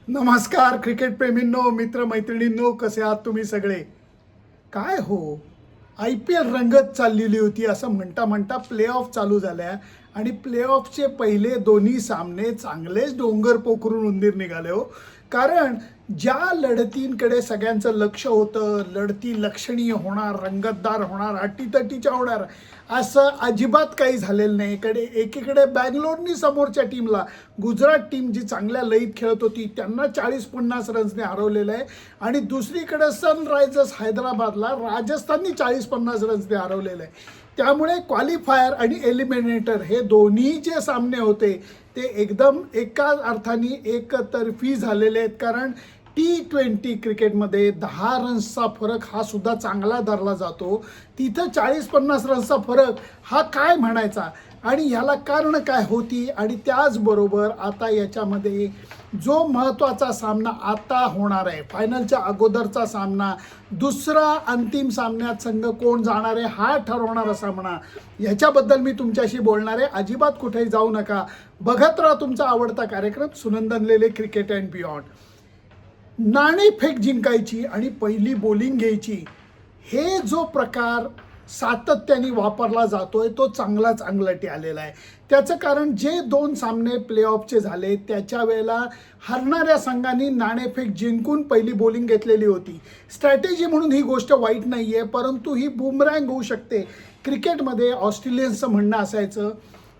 नमस्कार क्रिकेट प्रेमींनो, मित्र मैत्रिणींनो, कसे आहात तुम्ही सगळे? काय हो, IPL रंगत चाललेली होती असं म्हणता म्हणता प्लेऑफ चालू झाल्या आणि प्लेऑफचे पहिले दोन्ही सामने चांगलेच डोंगर पोखरून उंदीर निघाले हो. कारण ज्या लढतींकडे सगळ्यांचं लक्ष होतं, लढती लक्षणीय होणार, रंगतदार होणार, अटीतटीच्या होणार, असं अजिबात काही झालेलं नाही. एकीकडे बँगलोरनी समोरच्या टीमला, गुजरात टीम जी चांगल्या लयीत खेळत होती त्यांना 40-50 रन्सने हरवलेलं आहे आणि दुसरीकडे सनरायझर्स हैदराबादला राजस्थाननी 40-50 रन्सने हरवलेलं आहे. त्यामुळे क्वालिफायर आणि एलिमिनेटर हे दोन्ही जे सामने होते ते एकदम एका अर्थाने एकतर्फी झालेले आहेत. कारण T20 क्रिकेटमध्ये 10 रन्सचा फरक हा सुद्धा चांगला धरला जातो. तिथं 40-50 रन्सचा फरक हा काय म्हणायचा आणि ह्याला कारण काय होती. आणि त्याचबरोबर आता याच्यामध्ये जो महत्त्वाचा सामना आता होणार आहे, फायनलच्या अगोदरचा सामना, दुसरा अंतिम सामन्यात संघ कोण जाणार आहे हा ठरवणारा सामना, ह्याच्याबद्दल मी तुमच्याशी बोलणार आहे. अजिबात कुठेही जाऊ नका, बघत राहा तुमचा आवडता कार्यक्रम सुनंदन लेले क्रिकेट अँड बियॉन्ड. नाणेफेक जिंकायची आणि पहिली बॉलिंग घ्यायची, हे जो प्रकार सातत्याने वापरला जातोय तो चांगलाच अंगलटी आलेला आहे. त्याचं कारण जे दोन सामने प्लेऑफचे झाले त्याच्या वेळेला हरणाऱ्या संघांनी नाणेफेक जिंकून पहिली बॉलिंग घेतलेली होती. स्ट्रॅटेजी म्हणून ही गोष्ट वाईट नाही आहे, परंतु ही बुमरँग होऊ शकते. क्रिकेटमध्ये ऑस्ट्रेलियन्सचं म्हणणं असायचं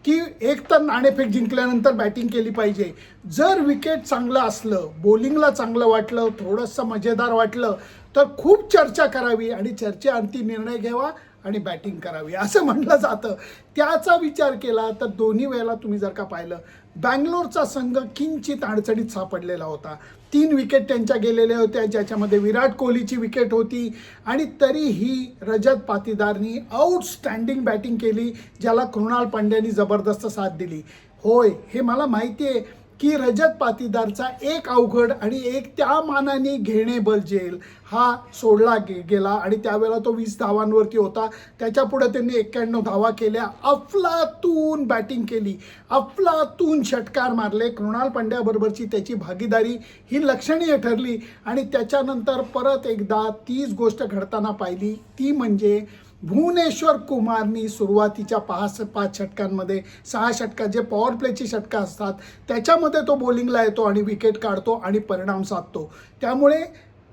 की एक तर नाणेफेक जिंकल्यानंतर बॅटिंग केली पाहिजे. जर विकेट चांगलं असलं, बॉलिंगला चांगलं वाटलं, थोडंसं मजेदार वाटलं तर खूप चर्चा करावी आणि चर्चेअंती निर्णय घ्यावा आणि बॅटिंग करावी असं म्हटलं जातं. त्याचा विचार केला तर दोन्ही वेळेला तुम्ही जर का पाहिलं, बँगलोरचा संघ किंचित अडचणीत सापडलेला होता. 3 विकेट त्यांच्या गेलेल्या होत्या, ज्याच्यामध्ये विराट कोहलीची विकेट होती आणि तरीही रजत पाटीदारनी आउटस्टँडिंग बॅटिंग केली, ज्याला कृणाल पांड्यानी जबरदस्त साथ दिली. होय, हे मला माहिती आहे की रजत पाटीदारचा एक अवघड आणि एक त्या मानाने घेणेबल जेल हा सोडला गेला आणि त्यावेळेला तो 20 धावांवरती होता. त्याच्यापुढे त्यांनी 91 धावा केल्या, अफलातून बॅटिंग केली, अफलातून षटकार मारले. कृणाल पांड्याबरोबरची त्याची भागीदारी ही लक्षणीय ठरली आणि त्याच्यानंतर परत एकदा तीच गोष्ट घडताना पाहिली, ती म्हणजे भुवनेश्वर कुमारनी सुरुवातीच्या 5 षटकांमध्ये 6 षटकात जे पॉवर प्लेची षटकं असतात त्याच्यामध्ये तो बॉलिंगला येतो आणि विकेट काढतो आणि परिणाम साधतो. त्यामुळे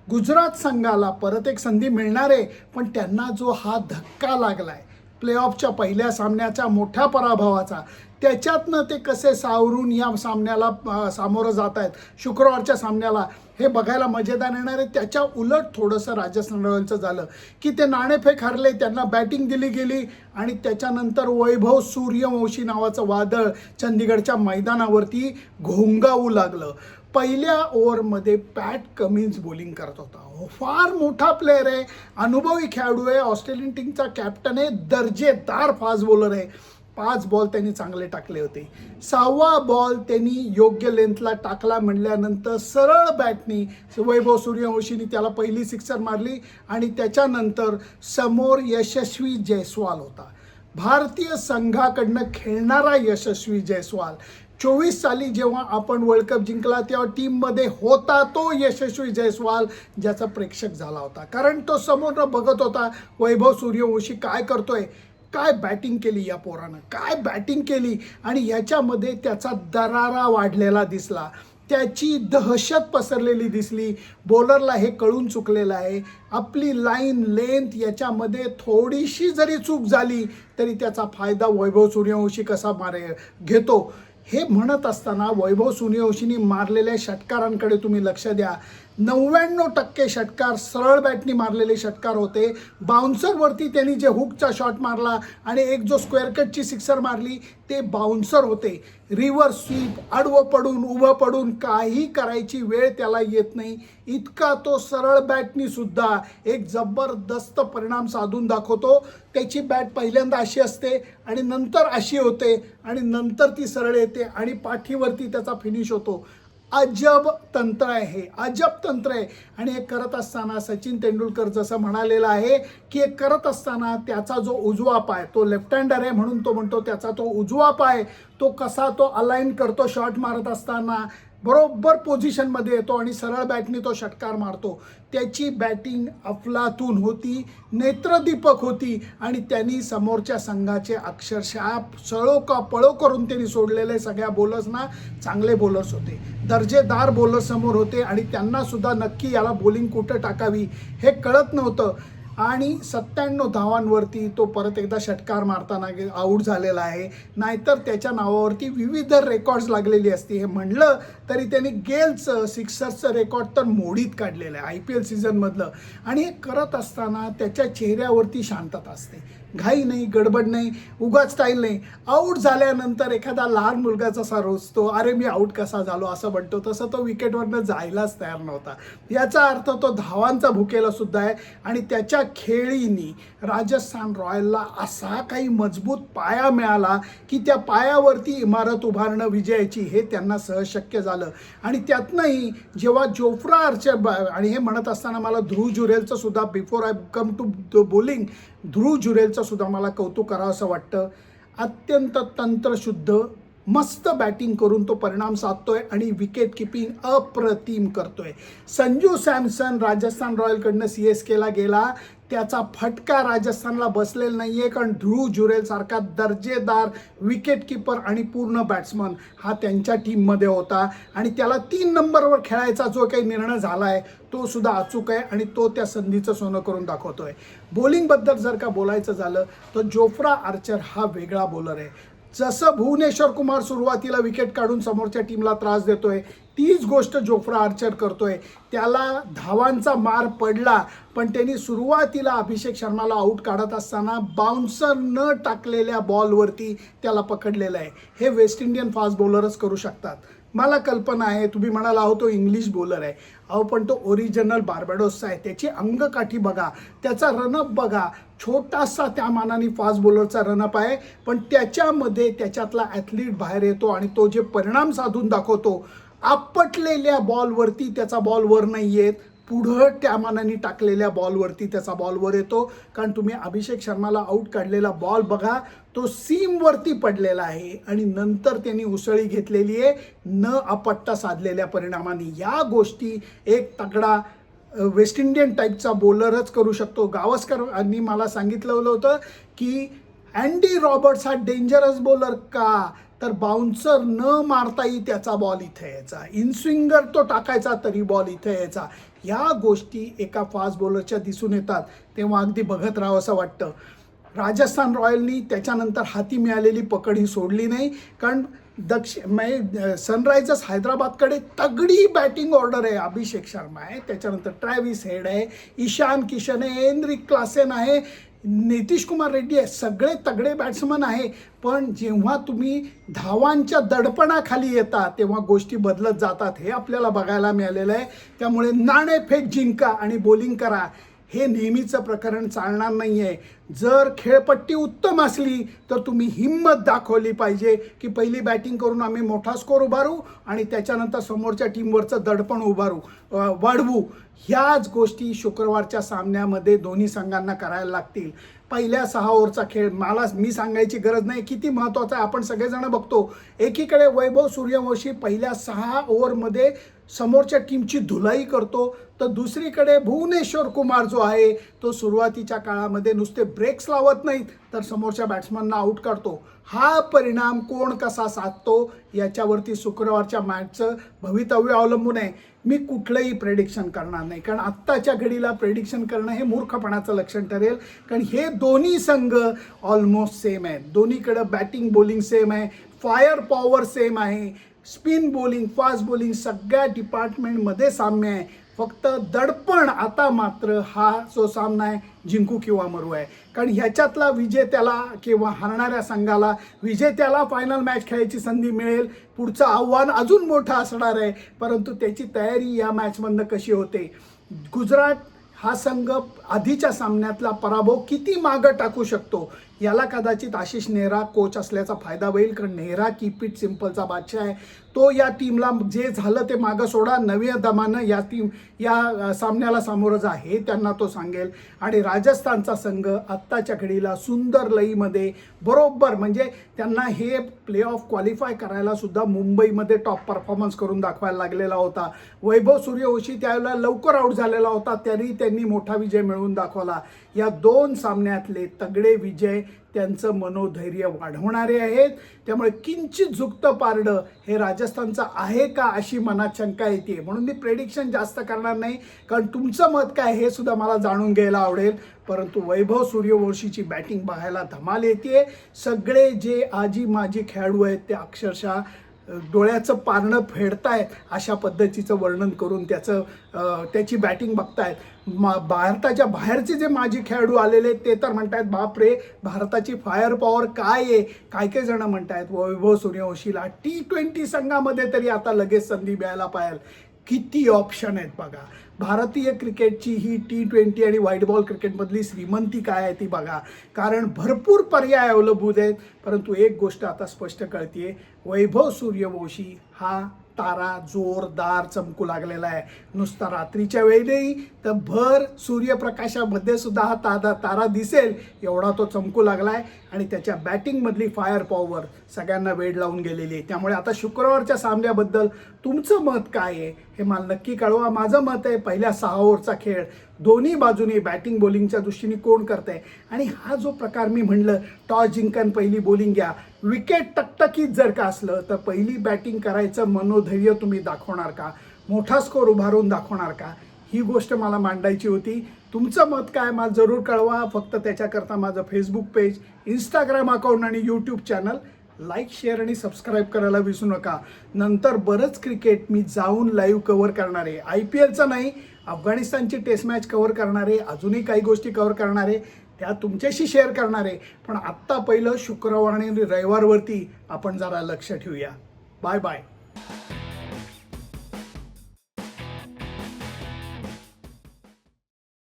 गुजरात संघाला परत एक संधी मिळणार आहे, पण त्यांना जो हा धक्का लागला आहे प्लेऑफच्या पहिल्या सामन्याच्या मोठ्या पराभवाचा, त्याच्यातनं ते कसे सावरून या सामन्याला सामोरं जात आहेत, शुक्रवारच्या सामन्याला, हे बघायला मजेदार येणार आहे. त्याच्या उलट थोडंसं राजस्थान रॉयल्सचं झालं की ते नाणेफेक हरले, त्यांना बॅटिंग दिली गेली आणि त्याच्यानंतर वैभव सूर्यवंशी नावाचं वादळ चंदीगडच्या मैदानावरती घोंगावू लागलं. पहिल्या ओव्हरमध्ये पॅट कमिन्स बॉलिंग करत होता. फार मोठा प्लेअर आहे, अनुभवी खेळाडू आहे, ऑस्ट्रेलियन टीमचा कॅप्टन आहे, दर्जेदार फास्ट बॉलर आहे. 5 बॉल त्यांनी चांगले टाकले होते. 6वा बॉल त्यांनी योग्य लेंथला टाकला म्हणल्यानंतर सरळ बॅटनी वैभव सूर्यवंशीने त्याला पहिली सिक्सर मारली आणि त्याच्यानंतर समोर यशस्वी जयस्वाल होता, भारतीय संघाकडनं खेळणारा यशस्वी जयस्वाल. 24 साली जेव्हा आपण वर्ल्ड कप जिंकला तेव्हा टीममध्ये होता तो यशस्वी जयस्वाल, ज्याचा प्रेक्षक झाला होता. कारण तो समोर बघत होता वैभव सूर्यवंशी काय करतोय, काय बॅटिंग केली या पोरानं, काय बॅटिंग केली आणि याच्यामध्ये त्याचा दरारा वाढलेला दिसला, त्याची दहशत पसरलेली दिसली. बॉलरला हे कळून चुकलेलं आहे, आपली लाईन लेंथ याच्यामध्ये थोडीशी जरी चूक झाली तरी त्याचा फायदा वैभव सूर्यवंशी कसा घेतो. हे म्हणत असताना वैभव सूर्यवंशीने मारलेल्या षटकारांकडे तुम्ही लक्ष द्या. 99% षटकार सरळ बॅटनी मारलेले षटकार होते. बाउन्सरवरती त्यांनी जे हुकचा शॉट मारला आणि एक जो स्क्वेअर कटची सिक्सर मारली ते बाउन्सर होते. रिव्हर्स स्वीप, आडवं पडून उभं पडून काही करायची वेळ त्याला येत नाही, इतका तो सरळ बॅटनी सुद्धा एक जबरदस्त परिणाम साधून दाखवतो. त्याची बॅट पहिल्यांदा अशी असते आणि नंतर अशी होते आणि नंतर ती सरळ येते आणि पाठीवरती त्याचा फिनिश होतो. अजब तंत्र आहे हे, अजब तंत्र आहे. आणि हे करत असताना सचिन तेंडुलकर जसं म्हणालेलं आहे की हे करत असताना त्याचा जो उजवा पाय, तो लेफ्ट हँडर आहे म्हणून तो म्हणतो त्याचा तो उजवा पाय तो कसा तो अलाइन करतो शॉट मारत असताना, बरोबर पोझिशनमध्ये येतो आणि सरळ बॅटने तो षटकार मारतो. त्याची बॅटिंग अफलातून होती, नेत्रदीपक होती आणि त्यांनी समोरच्या संघाचे अक्षरशः सळो का पळो करून त्यांनी सोडलेले सगळ्या बॉलर्सना. चांगले बॉलर्स होते, दर्जेदार बॉलर्स समोर होते आणि त्यांना सुद्धा नक्की याला बॉलिंग कुठं टाकावी हे कळत नव्हतं. आणि 97 धावांवरती तो परत एकदा षटकार मारताना आऊट झालेला आहे. नाहीतर त्याच्या नावावरती विविध रेकॉर्ड्स लागलेली असती. हे म्हणलं तरी त्यांनी गेलचं सिक्सर्सचं रेकॉर्ड तर मोडीत काढलेलं आहे IPL सीझनमधलं. आणि हे करत असताना त्याच्या चेहऱ्यावरती शांतता असते, घाई नाही, गडबड नाही, उगाच स्टाईल नाही. आऊट झाल्यानंतर एखादा लहान मुलगा जसा रोजतो, अरे मी आऊट कसा झालो असं म्हणतो, तसं तो विकेटवरनं जायलाच तयार नव्हता. याचा अर्थ तो धावांचा भुकेला सुद्धा आहे. आणि त्याच्या खेळीनी राजस्थान रॉयलला असा काही मजबूत पाया मिळाला की त्या पायावरती इमारत उभारणं विजयाची हे त्यांना सहज शक्य झालं. आणि त्यातनंही जेव्हा जोफ्रा आर्चर, आणि हे म्हणत असताना मला ध्रुव जुरेलचं सुद्धा, before I come to bowling, Dhruv जुरेलचं सुद्धा मला कौतुक करावं असं वाटतं. अत्यंत तंत्रशुद्ध मस्त बॅटिंग करून तो परिणाम साधतोय आणि विकेट किपिंग अप्रतिम करतोय. संजू सॅमसन राजस्थान रॉयलकडनं CSKला गेला, त्याचा फटका राजस्थानला बसलेला नाही आहे, कारण ध्रुव जुरेल सारखा दर्जेदार विकेट किपर आणि पूर्ण बॅट्समन हा त्यांच्या टीममध्ये होता. आणि त्याला 3 नंबरवर खेळायचा जो काही निर्णय झाला आहे तो सुद्धा अचूक आहे आणि तो त्या संधीचं सोनं करून दाखवतोय. बॉलिंगबद्दल जर का बोलायचं झालं तर जोफ्रा आर्चर हा वेगळा बॉलर आहे. जसं भुवनेश्वर कुमार सुरुवातीला विकेट काढून समोरच्या टीमला त्रास देतोय, तीच गोष्ट जोफ्रा आर्चर करतोय. त्याला धावांचा मार पडला, पण त्यांनी सुरुवातीला अभिषेक शर्माला आऊट काढत असताना बाउन्सर न टाकलेल्या बॉलवरती त्याला पकडलेलं आहे. हे वेस्ट इंडियन फास्ट बॉलरच करू शकतात. मला कल्पना आहे, तुम्ही म्हणाला अहो तो इंग्लिश बॉलर आहे, अहो पण तो ओरिजिनल बार्बाडोसचा आहे. त्याची अंगकाठी बघा, त्याचा रनअप बघा, छोटासा त्या मानाने फास्ट बॉलरचा रनअप आहे, पण त्याच्यामध्ये त्याच्यातला ॲथलीट बाहेर येतो आणि तो जे परिणाम साधून दाखवतो, आपटलेल्या बॉलवरती त्याचा बॉल वर नाही येत, पुढं त्या मानाने टाकलेल्या बॉलवरती त्याचा बॉल वर येतो. कारण तुम्ही अभिषेक शर्माला आऊट काढलेला बॉल बघा, तो सीमवरती पडलेला आहे आणि नंतर त्यांनी उसळी घेतलेली आहे न आपट्टा साधलेल्या परिणामाने. या गोष्टी एक तगडा वेस्ट इंडियन टाईपचा बॉलरच करू शकतो. गावस्करांनी मला सांगितलं होतं की अँडी रॉबर्ट्स हा डेंजरस बॉलर का, तर बाउन्सर न मारताही त्याचा बॉल इथे यायचा, इनस्विंगर तो टाकायचा तरी बॉल इथे यायचा. या गोष्टी एका फास्ट बॉलरच्या दिसून येतात, तेव्हा अगदी बघत राहावं असं वाटतं. राजस्थान रॉयलनी त्याच्यानंतर हाती मिळालेली पकड ही सोडली नाही, कारण सनरायझर्स हैदराबादकडे तगडी बॅटिंग ऑर्डर आहे. अभिषेक शर्मा आहे, त्याच्यानंतर ट्रॅव्हिस हेड आहे, ईशान किशन आहे, हेनरिक क्लासेन आहे, नितीश कुमार रेड्डी आहे, सगळे तगडे बॅट्समन आहे. पण जेव्हा तुम्ही धावांच्या दडपणाखाली येता तेव्हा गोष्टी बदलत जातात, हे आपल्याला बघायला मिळालेलं आहे. त्यामुळे नाणेफेक जिंका आणि बॉलिंग करा हे नेहमीचं प्रकरण चालणार नाही आहे. जर खेळपट्टी उत्तम असली तर तुम्ही हिंमत दाखवली पाहिजे की पहिली बॅटिंग करून आम्ही मोठा स्कोर उभारू आणि त्याच्यानंतर समोरच्या टीमवरचं दडपण वाढवू. ह्याच गोष्टी शुक्रवारच्या सामन्यामध्ये दोन्ही संघांना करायला लागतील. पहिल्या 6 ओव्हरचा खेळ मी सांगायची गरज नाही किती महत्त्वाचा आहे, आपण सगळेजण बघतो. एकीकडे वैभव सूर्यवंशी पहिल्या 6 ओव्हरमध्ये समोरच्या टीमची धुलाई करतो, तर दुसरीकडे भुवनेश्वर कुमार जो आहे तो सुरुवातीच्या काळामध्ये नुसते ब्रेक्स लावत नाहीत तर समोरच्या बॅट्समनना आऊट काढतो. हा परिणाम कोण कसा साधतो याच्यावरती शुक्रवारच्या मॅचचं भवितव्य अवलंबून आहे. मी कुठलंही प्रेडिक्शन करणार नाही, कारण आत्ताच्या घडीला प्रेडिक्शन करणं हे मूर्खपणाचं लक्षण ठरेल. कारण हे दोन्ही संघ ऑलमोस्ट सेम आहेत, दोन्हीकडं बॅटिंग बॉलिंग सेम आहे, फायर पॉवर सेम आहे, स्पिन बॉलिंग फास्ट बॉलिंग सगळ्या डिपार्टमेंटमध्ये साम्य आहे. फक्त दडपण आता मात्र हा जो सामना आहे जिंकू किंवा मरू आहे. कारण ह्याच्यातला विजेत्याला किंवा हारणाऱ्या संघाला विजेत्याला फायनल मॅच खेळायची संधी मिळेल. पुढचं आव्हान अजून मोठं असणार आहे, परंतु त्याची तयारी या मॅचमधनं कशी होते. गुजरात हा संघ आधीच्या सामन्यातला पराभव किती मागं टाकू शकतो याला कदाचित आशिष नेहरा कोच असल्याचा फायदा होईल, कारण नेहरा कीप इट सिम्पलचा बादशाह आहे. तो या टीमला जे झालं ते मागं सोडा, नव्या दमानं या सामन्याला सामोरं जा हे त्यांना तो सांगेल. आणि राजस्थानचा संघ आत्ताच्या घडीला सुंदर लईमध्ये बरोबर, म्हणजे त्यांना हे प्ले ऑफ क्वालिफाय करायला सुद्धा मुंबईमध्ये टॉप परफॉर्मन्स करून दाखवायला लागलेला होता. वैभव सूर्यवंशी त्यावेळेला लवकर आऊट झालेला होता, तरी त्यांनी मोठा विजय मिळवून दाखवला. या 2 सामन्यातले तगडे विजय त्यांचं मनोधैर्य वाढवणारे आहेत. त्यामुळे किंचित झुकतं पारडं हे राजस्थानचं आहे का अशी मनात शंका येते. म्हणून मी प्रेडिक्शन जास्त करणार नाही, कारण तुमचं मत काय हे सुद्धा मला जाणून घ्यायला आवडेल. परंतु वैभव सूर्यवंशीची बॅटिंग बघायला धमाल येते. सगळे जे आजी माजी खेळाडू आहेत ते अक्षरशः डोळ्याचं पारणं फेडतायत अशा पद्धतीचं वर्णन करून त्याची बॅटिंग बघतायत. भारताच्या बाहेरचे जे माजी खेळाडू आलेले ते तर म्हणतायत बापरे भारताची फायर पॉवर काय आहे. काही जण म्हणतायत वैभव सूर्यवंशीला T20 संघामध्ये तरी आता लगेच संधी मिळायला पाहिजे. किती ऑप्शन आहेत बघा. भारतीय क्रिकेटची ही T20 आणि व्हाईट बॉल क्रिकेटमधली श्रीमंती काय आहे ती बघा, कारण भरपूर पर्याय अवलंबून आहेत. परंतु एक गोष्ट आता स्पष्ट कळते, वैभव सूर्यवंशी हा तारा जोरदार चमकू लागलेला आहे. नुसता रात्रीच्या वेळी नाही तर भर सूर्यप्रकाशामध्ये सुद्धा हा तारा दिसेल एवढा तो चमकू लागला आहे. आणि त्याच्या बॅटिंगमधली फायर पॉवर सगळ्यांना वेड लावून गेलेली आहे. त्यामुळे आता शुक्रवारच्या सामन्याबद्दल तुमचं मत काय आहे हे मला नक्की कळवा. माझं मत आहे पहिल्या 6 ओव्हरचा खेळ दोन्ही बाजूनी बॅटिंग बॉलिंगच्या दृष्टीने कोण करतंय. आणि हा जो प्रकार मी म्हणलं टॉस जिंकन पहिली बॉलिंग घ्या, विकेट टकटकीत जर का असलं तर पहिली बॅटिंग करायचं मनोधैर्य तुम्ही दाखवणार का, मोठा स्कोर उभारून दाखवणार का, ही गोष्ट मला मांडायची होती. तुमचं मत काय मला जरूर कळवा. फक्त त्याच्याकरता माझं फेसबुक पेज, इंस्टाग्राम अकाउंट आणि यूट्यूब चॅनल लाईक शेअर आणि सबस्क्राईब करायला विसरू नका. नंतर बरंच क्रिकेट मी जाऊन लाईव्ह कव्हर करणार आहे. IPLचं नाही, अफगाणिस्तानची टेस्ट मॅच कव्हर करणार आहे, अजूनही काही गोष्टी कव्हर करणार आहे, त्या तुमच्याशी शेअर करणार आहे. पण आत्ता पहिलं शुक्रवार आणि रविवारवरती आपण जरा लक्ष ठेवूया. Bye bye.